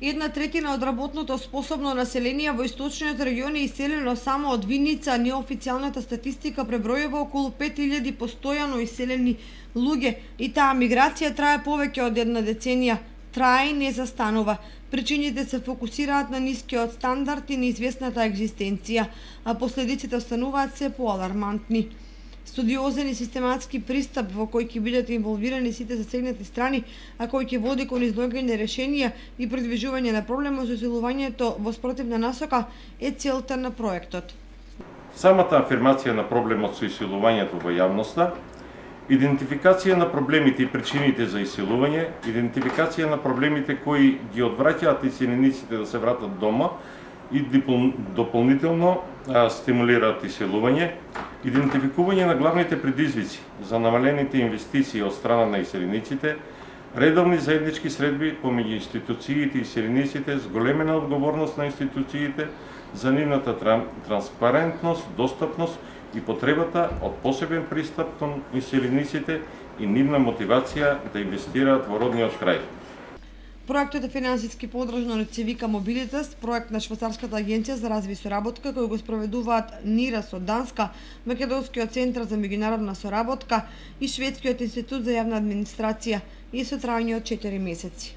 1/3 од работното способно население во источниот регион е иселено. Само од Виница неофицијалната статистика пребројува околу 5000 постојано иселени луѓе и таа миграција трае повеќе од една деценија. Трае и не застанува. Причините се фокусираат на нискиот стандард и неизвестната екзистенција, а последиците остануваат се поалармантни. Студиозен и систематски пристап во кој ќе бидат инволвирани сите засегнати страни, а кој ќе води кон изнаоѓање решенија и придвижување на проблемот со исилувањето во спротивна насока е целта на проектот. Самата афирмација на проблемот со исилувањето во јавноста, идентификација на проблемите и причините за исилување, идентификација на проблемите кои ги одвраќаат иселениците да се вратат дома и дополнително стимулираат исилување, идентификување на главните предизвици за намалените инвестиции од страна на иселениците, редовни заеднички средби помеѓу институциите и иселениците, зголемена одговорност на институциите за нивната транспарентност, достапност и потребата од посебен пристап кон иселениците и нивна мотивација да инвестираат во родниот крај. Проектот е финансиски подржан од Цивика Мобилитас, проект на Швајцарската агенција за развој и соработка, кој го спроведуваат НИРАС од Данска, Македонскиот центар за меѓународна соработка и Шведскиот институт за јавна администрација и со трајање од 4 месеци.